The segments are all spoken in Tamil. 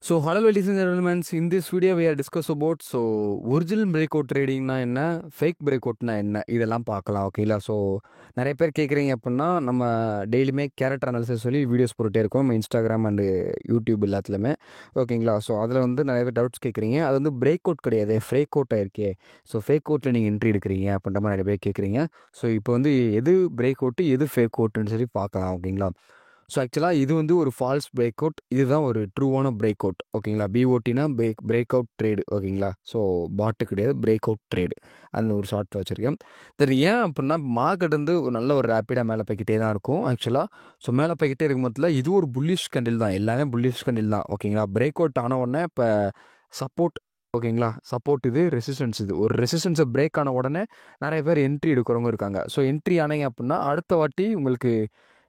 So, hello, ladies and gentlemen. In this video, we are discuss about original breakout trading na என்ன ஃபேக் breakoutனா என்ன இதெல்லாம் பார்க்கலாம் ஓகேங்களா. ஸோ நிறைய பேர் கேட்குறீங்க அப்படின்னா நம்ம டெய்லியுமே கேரக்டர் அனாலிசிஸ் சொல்லி வீடியோஸ் போட்டுகிட்டே இருக்கோம் நம்ம இன்ஸ்டாகிராம் அண்டு யூடியூப் எல்லாத்துலேயுமே ஓகேங்களா. ஸோ அதில் வந்து நிறைய பேர் டவுட்ஸ் கேட்குறீங்க. அது வந்து பிரேக் அவுட் கிடையாது, ஃபேக் அவுட் ஆயிருக்கே. ஸோ ஃபேக் அவுட்டில் நீங்கள் என்ட்ரி எடுக்கிறீங்க அப்படின்ற மாதிரி நிறைய பேர் கேட்குறீங்க. ஸோ இப்போ வந்து எது பிரேக் அவுட்டு எது ஃபேக் அவுட்டுன்னு சொல்லி பார்க்கலாம் ஓகேங்களா. ஸோ ஆக்சுவலாக இது வந்து ஒரு ஃபால்ஸ் பிரேக் அவுட், இதுதான் ஒரு ட்ரூவான பிரேக் அவுட் ஓகேங்களா. பிஓடினா பிரேக் அவுட் ட்ரேடு ஓகேங்களா. ஸோ பாட்டு கிடையாது, பிரேக் அவுட் ட்ரேடு அந்த ஒரு ஷார்ட் வச்சுருக்கேன். தென் ஏன் அப்படின்னா மார்க்கெட் வந்து ஒரு நல்ல ஒரு ரேப்பிடாக மேலே போய்கிட்டே தான் இருக்கும் ஆக்சுவலாக. ஸோ மேலே போய்கிட்டே இருக்கும் போதில் இது ஒரு புல்லிஷ் கண்டில் தான், எல்லாமே புல்லிஷ் கண்டில் தான் ஓகேங்களா. பிரேக் அவுட் ஆன உடனே இப்போ சப்போர்ட் ஓகேங்களா, சப்போர்ட் இது, ரெசிஸ்டன்ஸ் இது. ஒரு ரெசிஸ்டன்ஸை பிரேக் ஆன உடனே நிறைய பேர் என்ட்ரி எடுக்கிறவங்க இருக்காங்க. ஸோ என்ட்ரி ஆனீங்க அப்படின்னா அடுத்த வாட்டி உங்களுக்கு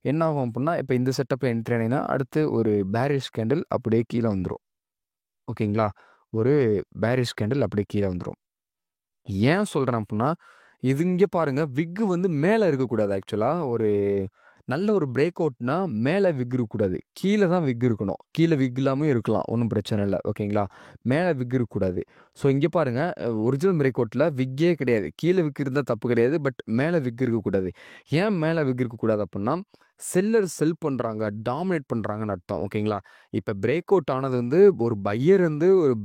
என்ன ஆகும் அப்படின்னா, இப்போ இந்த செட்டப்பில் என்ட்ரி ஆனீங்கன்னா அடுத்து ஒரு பேரிஷ் கேண்டில் அப்படியே கீழே வந்துடும் ஓகேங்களா. ஒரு பேரிஷ் கேண்டில் அப்படியே கீழே வந்துடும். ஏன் சொல்கிறேன் அப்படின்னா, இது இங்கே பாருங்கள், விக்கு வந்து மேலே இருக்கக்கூடாது ஆக்சுவலாக. ஒரு நல்ல ஒரு பிரேக் அவுட்னா மேலே விக் இருக்கக்கூடாது, கீழே தான் விக் இருக்கணும். கீழே விக் இல்லாமல் இருக்கலாம், ஒன்றும் பிரச்சனை இல்லை ஓகேங்களா. மேலே விக் இருக்கக்கூடாது. ஸோ இங்கே பாருங்கள், ஒரிஜினல் பிரேக் அவுட்டில் விக்கே கிடையாது. கீழே விக் இருந்தால் தப்பு கிடையாது, பட் மேலே விக் இருக்கக்கூடாது. ஏன் மேலே விக் இருக்கக்கூடாது அப்படின்னா, செல்லர் செல் பண்ணுறாங்க, டாமினேட் பண்ணுறாங்கன்னு அர்த்தம் ஓகேங்களா. இப்போ பிரேக் அவுட் ஆனது வந்து ஒரு பையர் வந்து ஒரு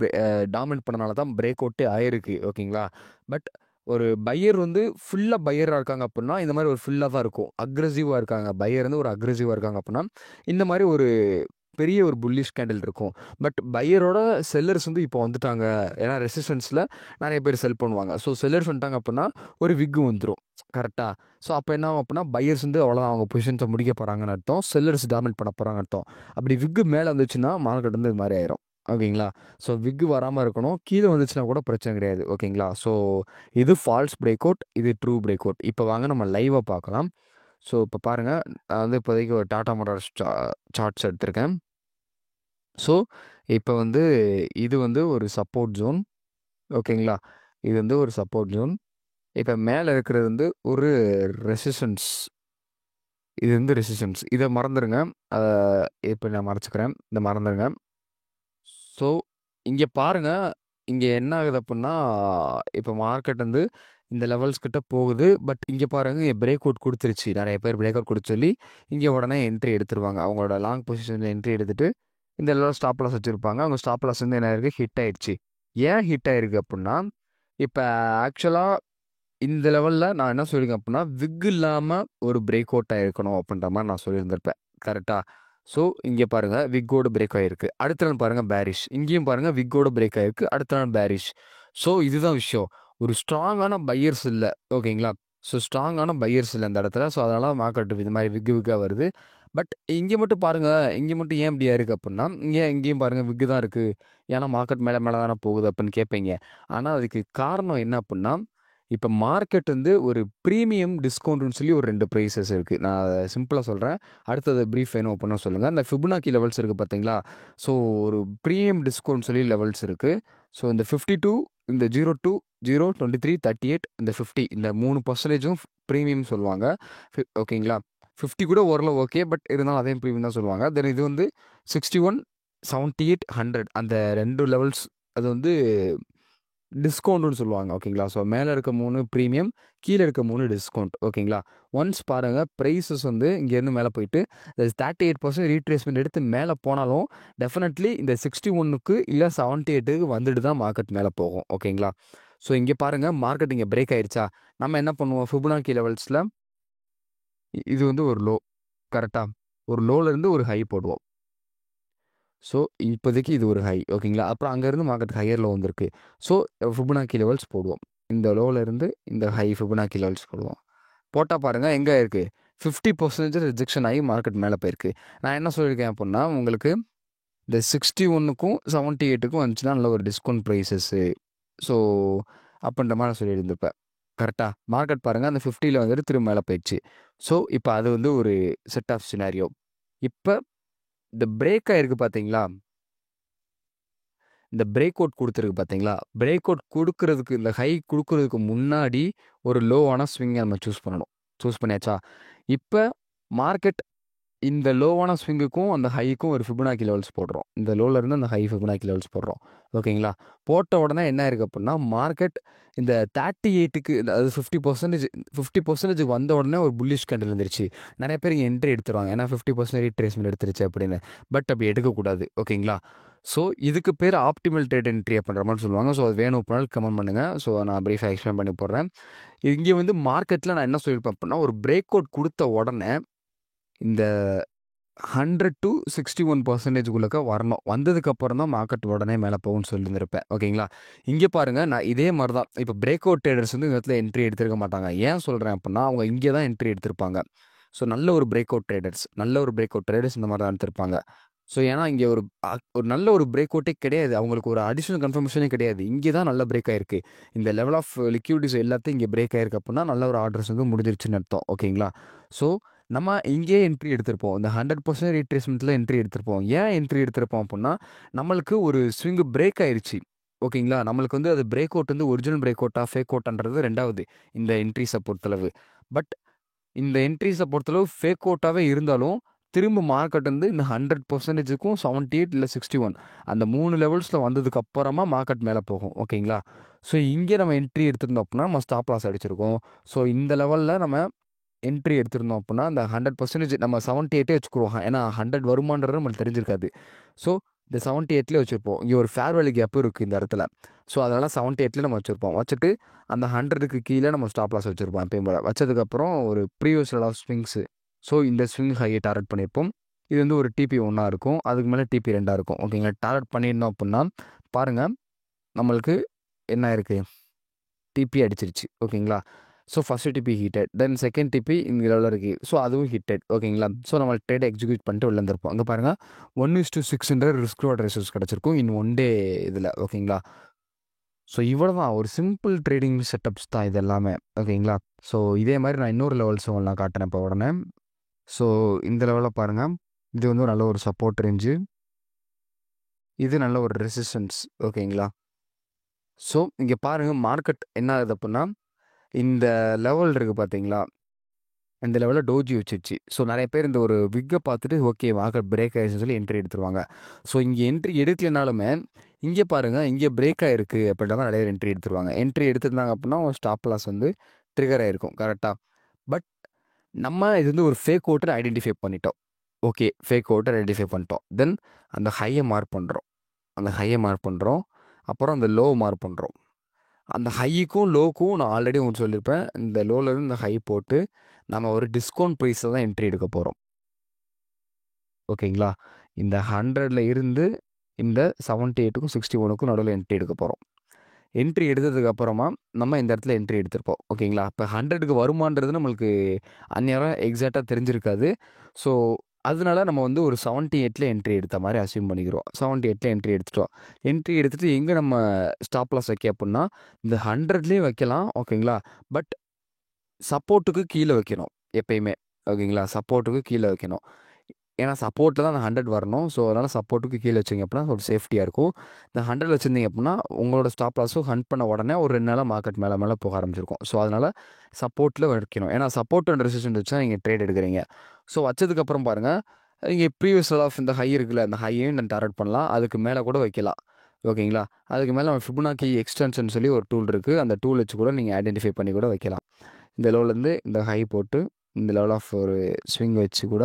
டாமினேட் பண்ணனால தான் பிரேக் அவுட்டே ஆயிருக்கு ஓகேங்களா. பட் ஒரு பையர் வந்து ஃபுல்லாக பையராக இருக்காங்க அப்படின்னா இந்த மாதிரி ஒரு ஃபுல்லாக தான் இருக்கும். அக்ரெசிவாக இருக்காங்க, பையர் வந்து ஒரு அக்ரெசிவாக இருக்காங்க அப்படின்னா இந்த மாதிரி ஒரு பெரிய ஒரு புல்லிஷ் கேண்டில் இருக்கும். பட் பையரோட செல்லர்ஸ் வந்து இப்போ வந்துட்டாங்க, ஏன்னா ரெசிஸ்டன்ஸில் நிறைய பேர் செல் பண்ணுவாங்க. ஸோ செல்லர்ஸ் வந்துட்டாங்க அப்படின்னா ஒரு விக்கு வந்துடும் கரெக்டாக. ஸோ அப்போ என்ன ஆகும் அப்படின்னா பையர்ஸ் வந்து அவ்வளோதான், அவங்க பொசிஷன்ஸை முடிக்க போகிறாங்கன்னு அர்த்தம், செல்லர்ஸ் டாமினேட் பண்ண போகிறாங்க அர்த்தம். அப்படி விக்கு மேலே வந்துச்சுன்னா மார்க்கெட் வந்து இது மாதிரி ஆயிரும் ஓகேங்களா. ஸோ விக்கு வராமல் இருக்கணும், கீழே வந்துச்சுன்னா கூட பிரச்சனை கிடையாது ஓகேங்களா. ஸோ இது ஃபால்ஸ் பிரேக் அவுட், இது ட்ரூ பிரேக் அவுட். இப்போ வாங்க நம்ம லைவாக பார்க்கலாம். ஸோ இப்போ பாருங்கள், நான் வந்து இப்போதைக்கு ஒரு டாடா மோட்டார்ஸ் சார்ட்ஸ் எடுத்திருக்கேன். ஸோ இப்போ வந்து இது வந்து ஒரு சப்போர்ட் ஜோன் ஓகேங்களா. இது வந்து ஒரு சப்போர்ட் ஜோன். இப்போ மேலே இருக்கிறது வந்து ஒரு ரெசிஸ்டன்ஸ், இது வந்து ரெசிஸ்டன்ஸ். இதை மறந்துடுங்க, இப்போ நான் மறைச்சிக்கிறேன், இதை மறந்துடுங்க. ஸோ இங்கே பாருங்கள், இங்கே என்ன ஆகுது அப்படின்னா இப்போ மார்க்கெட் வந்து இந்த லெவல்ஸ் கிட்ட போகுது. பட் இங்கே பாருங்கள், இங்கே பிரேக் அவுட் கொடுத்துருச்சு. நிறைய பேர் பிரேக் அவுட் கொடுத்து சொல்லி இங்கே உடனே என்ட்ரி எடுத்துருவாங்க. அவங்களோட லாங் பொசிஷனில் என்ட்ரி எடுத்துகிட்டு இந்த லெவல் ஸ்டாப் லாஸ் வச்சுருப்பாங்க. அவங்க ஸ்டாப் லாஸ் வந்து என்ன ஆயிருக்கு, ஹிட் ஆயிடுச்சு. ஏன் ஹிட் ஆயிருக்கு அப்படின்னா, இப்போ ஆக்சுவலாக இந்த லெவலில் நான் என்ன சொல்லியிருக்கேன் அப்படின்னா விக் இல்லாமல் ஒரு பிரேக் அவுட் ஆகிருக்கணும் அப்படின்ற மாதிரி நான் சொல்லியிருந்திருப்பேன் கரெக்டாக. ஸோ இங்கே பாருங்கள், விக்கோடு பிரேக் ஆகிருக்கு. அடுத்த நாள் பாருங்கள் பேரிஷ், இங்கேயும் பாருங்கள் விக்கோடு பிரேக் ஆகிருக்கு, அடுத்த நாள் பேரிஷ். ஸோ இதுதான் விஷயம், ஒரு ஸ்ட்ராங்கான பையர்ஸ் இல்லை ஓகேங்களா. ஸோ ஸ்ட்ராங்கான பையர்ஸ் இல்லை இந்த இடத்துல. ஸோ அதனால் மார்க்கெட் இது மாதிரி விக்காக வருது. பட் இங்கே மட்டும் பாருங்கள், இங்கே மட்டும் ஏன் இப்படியா இருக்குது அப்படின்னா, இங்கேயும் பாருங்கள் விக்கு தான் இருக்குது. ஏன்னா மார்க்கெட் மேலே மேலே தானே போகுது அப்படின்னு கேட்பீங்க. ஆனால் அதுக்கு காரணம் என்ன அப்படின்னா, இப்போ மார்க்கெட் வந்து ஒரு ப்ரீமியம் டிஸ்கவுண்ட்னு சொல்லி ஒரு 2 ப்ரைஸஸ் இருக்குது. நான் அதை சிம்பிளாக சொல்கிறேன், அடுத்தது ப்ரீஃப் வேணும் அப்படின்னா சொல்லுங்கள். அந்த ஃபிபனாக்கி லெவல்ஸ் இருக்குது பார்த்தீங்களா. ஸோ ஒரு ப்ரீமியம் டிஸ்கவுண்ட் சொல்லி லெவல்ஸ் இருக்குது. ஸோ இந்த 52, இந்த 02, 0, 23, 38, இந்த 50, இந்த 3% ப்ரீமியம் சொல்லுவாங்க ஓகேங்களா. 50 கூட ஓரளவு ஓகே, பட் இருந்தாலும் அதையும் ப்ரீமியம் தான் சொல்லுவாங்க. தென் இது வந்து 61, 78, 100 அந்த 2 லெவல்ஸ் அது வந்து டிஸ்கவுண்ட்னு சொல்லுவாங்க ஓகேங்களா. ஸோ மேலே இருக்க 3 ப்ரீமியம், கீழே இருக்க 3 டிஸ்கவுண்ட் ஓகேங்களா. ஒன்ஸ் பாருங்கள், ப்ரைஸஸ் வந்து இங்கேருந்து மேலே போயிட்டு 38% ரீட்ரேஸ்மெண்ட் எடுத்து மேலே போனாலும் டெஃபினெட்லி இந்த 61க்கு இல்லை 78க்கு வந்துட்டு தான் மார்க்கெட் மேலே போகும் ஓகேங்களா. ஸோ இங்கே பாருங்கள், மார்க்கெட் இங்கே பிரேக் ஆயிடுச்சா, நம்ம என்ன பண்ணுவோம், ஃபிபனாக்கி லெவல்ஸில் இது வந்து ஒரு லோ கரெக்டாக, ஒரு லோலேருந்து ஒரு ஹை போடுவோம். ஸோ இப்போதைக்கு இது ஒரு ஹை ஓகேங்களா. அப்புறம் அங்கேருந்து மார்க்கெட் ஹையர் லோ வந்திருக்கு. ஸோ ஃபிபனாக்கி லெவல்ஸ் போடுவோம். இந்த லோலேருந்து இந்த ஹை ஃபிபனாக்கி லெவல்ஸ் போடுவோம். போட்டால் பாருங்கள் எங்கே இருக்குது, 50% ரிஜெக்ஷன் ஆகி மார்க்கெட் மேலே போயிருக்கு. நான் என்ன சொல்லியிருக்கேன் அப்படின்னா, உங்களுக்கு இந்த 61க்கும் 78க்கும் வந்துச்சுன்னா நல்ல ஒரு டிஸ்கவுண்ட் ப்ரைஸஸ்ஸு. ஸோ அப்படின்ற மாதிரி நான் சொல்லியிருந்திருப்பேன் கரெக்டாக. மார்க்கெட் பாருங்கள், அந்த 50ல் வந்துட்டு திரும்ப மேலே போயிடுச்சு. ஸோ இப்போ அது வந்து ஒரு செட் ஆஃப் சினாரியோ. இப்போ இந்த பிரேக் ஆகிருக்கு பார்த்தீங்களா, இந்த பிரேக் அவுட் கொடுத்துருக்கு பார்த்தீங்களா, பிரேக் அவுட் கொடுக்கறதுக்கு, இந்த ஹை கொடுக்கறதுக்கு முன்னாடி ஒரு லோவான ஸ்விங்கை நம்ம சூஸ் பண்ணணும். சூஸ் பண்ணியாச்சா. இப்போ மார்க்கெட் இந்த லோவான ஸ்விங்குக்கும் அந்த ஹைக்கும் ஒரு ஃபிபனாக்கி லெவல்ஸ் போடுறோம். இந்த லோலேருந்து அந்த ஹை ஃபிபனாக்கி லெவல்ஸ் போடுறோம். ஓகேங்களா? போட்ட உடனே என்ன ஆயிருக்கு அப்புட்னா, மார்க்கெட் இந்த 38க்கு அது 50% வந்த உடனே ஒரு புல்லிஷ் கேண்டில் வந்துருச்சு. நெறைய பேர் இங்க என்ட்ரி எடுத்துருவாங்க. ஏன்னா 50% ரீட்ரேஸ்மென்ட் எடுத்துருச்சு அப்படின்னு. பட் அப்படி எடுக்கக்கூடாது. ஓகேங்களா? ஸோ இதுக்கு பேர் ஆப்டிமல் ட்ரேட் என்ட்ரி அப்படின்ற மாரி சொல்லுவாங்க. ஸோ அது வேணும் அப்படினாலும் கமெண்ட் பண்ணுங்க. ஸோ நான் பிரீஃபா எக்ஸ்பிளைன் பண்ணி போடுறேன். இங்க வந்து மார்க்கெட்ல நான் என்ன சொல்லியிருப்பேன் அப்படின்னா, ஒரு பிரேக் அவுட் குடுத்த உடனே இந்த 100 to 61% வரணும். வந்ததுக்கப்புறம் தான் மார்க்கெட் உடனே மேலே போகும்ன்னு சொல்லியிருந்திருப்பேன். ஓகேங்களா? இங்கே பாருங்க, நான் இதே மாரி தான். இப்போ பிரேக் அவுட் ட்ரேடர்ஸ் வந்து இந்த இடத்துல என்ட்ரி எடுத்திருக்க மாட்டாங்க. ஏன் சொல்றேன் அப்புட்னா, அவங்க இங்கே தான் என்ட்ரி எடுத்திருப்பாங்க. ஸோ நல்ல ஒரு பிரேக் அவுட் ட்ரேடர்ஸ் இந்த மாரி தான் எடுத்திருப்பாங்க. ஸோ ஏன்னா இங்கே ஒரு நல்ல ஒரு பிரேக் அவுட்டே கிடையாது. அவங்களுக்கு ஒரு அடிஷனல் கன்ஃபர்மேஷனே கிடையாது. இங்கே தான் நல்ல பிரேக் ஆயிருக்கு. இந்த லெவல் ஆஃப் லிக்விடிட்டிஸ் எல்லாத்தையும் இங்கே பிரேக் ஆயிருக்கு அப்புட்னா, நல்ல ஒரு ஆர்டர்ஸ் வந்து முடிஞ்சிருச்சுன்னு அர்த்தம். ஓகேங்களா? ஸோ நம்ம இங்கேயே என்ட்ரி எடுத்திருப்போம். இந்த 100% ரீட்ரேஸ்மெண்ட்ல என்ட்ரி எடுத்திருப்போம். ஏன் என்ட்ரி எடுத்திருப்போம் அப்புட்னா, நம்மளுக்கு ஒரு ஸ்விங் பிரேக் ஆயிருச்சு. ஓகேங்களா? நம்மளுக்கு வந்து அது பிரேக் அவுட் வந்து ஒரிஜினல் பிரேக் அவுட்டா, ஃபேக் அவுட்டான்றது 2வது இந்த என்ட்ரீஸ பொறுத்தளவு. பட் இந்த என்ட்ரீஸ பொறுத்தளவு ஃபேக் அவுட்டாவே இருந்தாலும், திரும்ப மார்க்கெட் வந்து இந்த 100%க்கும் 78 இல்ல 61 அந்த 3 லெவல்ஸ்ல வந்ததுக்கு அப்புறமா மார்க்கெட் மேல போகும். ஓகேங்களா? ஸோ இங்கே நம்ம என்ட்ரி எடுத்திருந்தோம் அப்புட்னா, நம்ம ஸ்டாப் லாஸ் அடிச்சிருக்கோம். ஸோ இந்த லெவல்ல நம்ம என்ட்ரி எடுத்திருந்தோம் அப்புட்னா, அந்த 100% நம்ம 78 வச்சுக்குருவோம். ஏன்னா 100 வருமான்றது நம்மளுக்கு தெரிஞ்சிருக்காது. ஸோ இந்த 78லயே வச்சிருப்போம். இங்க ஒரு ஃபேர் வேல்யூ கேப்பும் இருக்கு இந்த இடத்துல. ஸோ அதனால 78ல நம்ம வச்சிருப்போம். வச்சுட்டு அந்த 100க்கு கீழ நம்ம ஸ்டாப் லாஸ் வச்சிருப்போம் எப்பயும் போல. வச்சதுக்கப்புறம் ஒரு previous level of swings. So இந்த ஸ்விங் ஹையை டார்கெட் பண்ணியிருப்போம். இது வந்து ஒரு டிபி 1ஆ இருக்கும். அதுக்கு மேல டிபி 2ஆ இருக்கும். ஓகேங்களா? டார்கெட் பண்ணியிருந்தோம் அப்புட்னா, பாருங்க நம்மளுக்கு என்ன ஆயிருக்கு? டிபி அடிச்சிருச்சு. ஓகேங்களா? So first TP hitted. Then second TP இந்த லெவல்ல இருக்கு. ஸோ அதுவும் ஹிட்டட். ஓகேங்களா? ஸோ நம்ம ட்ரேட எக்ஸிக்யூட் பண்ணிட்டு உள்ள இருந்திருப்போம். அங்க பாருங்க 1:6ன்ற ரிஸ்க் ரிவார்ட் ரேஷியோஸ் கிடைச்சிருக்கும். இன் ஒன் டே இதுல. ஓகேங்களா? ஸோ இவ்வளவுதான். ஒரு சிம்பிள் ட்ரேடிங் செட்டப்ஸ் தான் இது எல்லாமே. ஓகேங்களா? ஸோ இதே மாரி நான் இன்னொரு லெவல்ஸும் நான் காட்டுறேன் இப்போ உடனே. ஸோ இந்த லெவல்ல பாருங்க. இது வந்து நல்ல ஒரு சப்போர்ட் ரேஞ்சு. இது நல்ல ஒரு ரெசிஸ்டன்ஸ். ஓகேங்களா? ஸோ இங்க பாருங்க மார்க்கெட் என்ன ஆகுது அப்புட்னா, இந்த லெவல் இருக்கு பார்த்தீங்களா? இந்த லெவல்ல டோஜி வச்சிருச்சு. ஸோ நெறைய பேர் இந்த ஒரு விக்க பார்த்துட்டு ஓகே மார்க்கெட் பிரேக் ஆயிருச்சுன்னு சொல்லி என்ட்ரி எடுத்துருவாங்க. ஸோ இங்க என்ட்ரி எடுக்கலனாலுமே, இங்க பாருங்க இங்க பிரேக் ஆயிருக்கு அப்படின்ற மாரி நெறைய பேர் என்ட்ரி எடுத்துருவாங்க. என்ட்ரி எடுத்திருந்தாங்க அப்படின்னா, ஒரு ஸ்டாப் லாஸ் வந்து ட்ரிகர் ஆயிருக்கும். கரெக்ட்டா? பட் நம்ம இது வந்து ஒரு ஃபேக் அவுட்ன்னு ஐடென்டிஃபை பண்ணிட்டோம். ஓகே ஃபேக் அவுட்ட ஐடென்டிஃபை பண்ணிட்டோம். தென் அந்த ஹைய மார்க் பண்றோம். அப்புறம் அந்த லோவ மார்க் பண்றோம். அந்த ஹைக்கும், லோக்கும் நான் ஆல்ரெடி உங்களுக்கு சொல்லியிருப்பேன். இந்த லோலேருந்து இந்த ஹை போட்டு, நம்ம ஒரு டிஸ்கவுண்ட் ப்ரைஸ்ல தான் என்ட்ரி எடுக்க போறோம். ஓகேங்களா? இந்த 100ல இருந்து இந்த 78க்கும் 61க்கும் நடுவுல என்ட்ரி எடுக்க போறோம். என்ட்ரி எடுத்ததுக்கு அப்புறமா, நம்ம இந்த இடத்துல என்ட்ரி எடுத்திருப்போம். ஓகேங்களா? இப்ப 100க்கு வருமான்றது நம்மளுக்கு அந்நேரம் எக்ஸாக்ட்டா தெரிஞ்சிருக்காது. ஸோ, அதனால நம்ம வந்து ஒரு 78ல என்ட்ரி எடுத்த மாரி அஸ்யூம் பண்ணிக்கிறோம். 78ல என்ட்ரி எடுத்துட்டோம். என்ட்ரி எடுத்துட்டு எங்க நம்ம ஸ்டாப் லாஸ் வைக்க அப்புட்னா, இந்த 100லயே வைக்கலாம். ஓகேங்களா? பட் சப்போர்ட்டுக்கு கீழ வைக்கணும் எப்பயுமே. ஓகேங்களா? சப்போர்ட்டுக்கு கீழ வைக்கணும். ஏன்னா சப்போர்ட்ல தான் அந்த 100 வரணும். ஸோ, அதனால சப்போர்ட்டுக்கு கீழ வச்சீங்க அப்படின்னா ஒரு சேஃப்டியா இருக்கும். இந்த 100 வச்சிருந்தீங்க அப்படின்னா, உங்களோட ஸ்டாப் லாஸும் ஹண்ட் பண்ண உடனே ஒரு 2 நாளா மார்க்கெட் மேல மேல போக ஆரம்பிச்சிருக்கும். ஸோ, அதனால சப்போர்ட்ல வைக்கணும். ஏன்னா சப்போர்ட் அண்ட் ரெசிஸ்டன்ஸ் வச்சு தான் நீங்க ட்ரேட் எடுக்குறீங்க. ஸோ, வச்சதுக்கப்புறம் பாருங்க, இங்க ப்ரீவியஸ் லெவல் ஆஃப் இந்த ஹை இருக்குல்ல, அந்த ஹையையும் நான் டார்கெட் பண்ணலாம். அதுக்கு மேல கூட வைக்கலாம். ஓகேங்களா? அதுக்கு மேல ஃபிபனாக்கி எக்ஸ்டென்ஷன் சொல்லி ஒரு டூல் இருக்கு. அந்த டூல் வச்சு கூட நீங்க ஐடென்டிஃபை பண்ணி கூட வைக்கலாம். இந்த லோலேருந்து இந்த ஹை போட்டு, இந்த லெவல் ஆஃப் ஒரு ஸ்விங் வச்சு கூட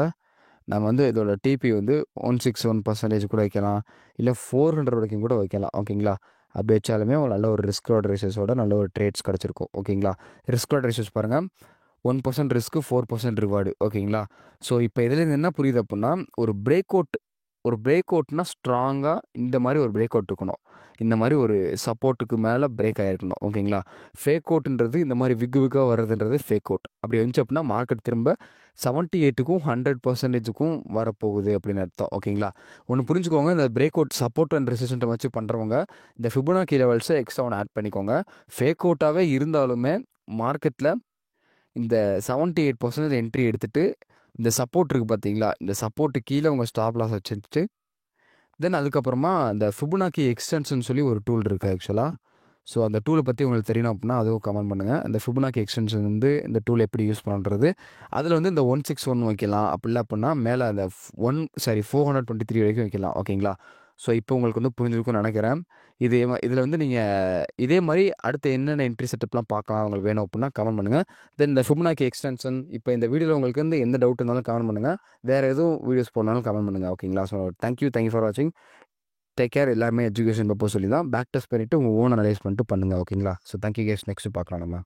நம்ம வந்து இதோட டிபி வந்து 161% கூட வைக்கலாம். இல்ல 400 வரைக்கும் கூட வைக்கலாம். ஓகேங்களா? அப்படி வச்சாலுமே ஒரு நல்ல ஒரு ரிஸ்க் ரிவார்ட் ரேஷியோஸோட நல்ல ஒரு ட்ரேட்ஸ் கிடைச்சிருக்கும். ஓகேங்களா? ரிஸ்க் ரிவார்ட் ரேஷியோஸ் பாருங்க. 1% ரிஸ்க் 4% ரிவார்டு. ஓகேங்களா? ஸோ இப்போ இதுலேருந்து என்ன புரியுது அப்புட்னா, ஒரு பிரேக் அவுட்னா ஸ்ட்ராங்கா இந்த மாரி ஒரு பிரேக் அவுட் இருக்கணும். இந்த மாரி ஒரு சப்போர்ட்டுக்கு மேல பிரேக் ஆயிருக்கணும். ஓகேங்களா? ஃபேக் அவுட்ன்றது இந்த மாரி விக்கா வர்றதுன்றது ஃபேக் அவுட். அப்படி வந்துச்சு அப்படின்னா மார்க்கெட் திரும்ப 78க்கும் 100%க்கும் வரப்போகுது அப்படின்னு அர்த்தம். ஓகேங்களா? ஒண்ணு புரிஞ்சுக்கோங்க. இந்த பிரேக் அவுட் சப்போர்ட் அண்ட் ரெசிஸ்டன்ட்ட வச்சு பண்றவங்க, இந்த ஃபிபனாக்கி லெவல்ஸ எக்ஸ்ட்ரா ஒண்ணு ஆட் பண்ணிக்கோங்க. ஃபேக் அவுட்டாவே இருந்தாலுமே மார்க்கெட்ல இந்த 78% என்ட்ரி எடுத்துட்டு, இந்த சப்போர்ட் இருக்கு பார்த்தீங்களா? இந்த சப்போர்ட்டுக்கு கீழ உங்க ஸ்டாப் லாஸ் வச்சுட்டு, தென் அதுக்கப்புறமா இந்த ஃபிபனாக்கி எக்ஸ்டென்ஷன் சொல்லி ஒரு டூல் இருக்கு ஆக்சுவலா. ஸோ அந்த டூலை பற்றி உங்களுக்கு தெரியணும் அப்படின்னா அதுவும் கமெண்ட் பண்ணுங்கள். அந்த ஃபிபனாக்கி எக்ஸ்டென்ஷன் வந்து இந்த டூல் எப்படி யூஸ் பண்ணுறது, அதில் வந்து இந்த 161 வைக்கலாம். அப்படி இல்லை அப்படின்னா மேலே அந்த 423 வரைக்கும் வைக்கலாம். ஓகேங்களா? ஸோ இப்போ உங்களுக்கு வந்து புரிஞ்சிருக்கும்னு நினைக்கிறேன். இதில் வந்து நீங்கள் இதே மாதிரி அடுத்து என்னென்ன என்ட்ரி செட்டப்லாம் பார்க்கலாம் உங்களுக்கு வேணும் அப்படின்னா கமெண்ட் பண்ணுங்கள். தென் இந்த ஃபிபனாக்கி எக்ஸ்டென்ஷன் இப்போ இந்த வீடியோவில் உங்களுக்கு வந்து எந்த டவுட் இருந்தாலும் கமெண்ட் பண்ணுங்கள். வேறு எதுவும் வீடியோஸ் போடனாலும் கமெண்ட் பண்ணுங்கள். ஓகேங்களா? ஸோ தேங்க்யூ ஃபார் வாட்சிங். Take care. எல்லாமே எஜுகேஷன் பர்பஸ் சொல்லி தான் பேக் டெஸ்ட் பண்ணிவிட்டு உங்கள் ஓன் அனலைஸ் பண்ணிட்டு பண்ணுங்கள். ஓகேங்களா? So thank you case. நெக்ஸ்ட்டு பார்க்கலாம் நம்ம.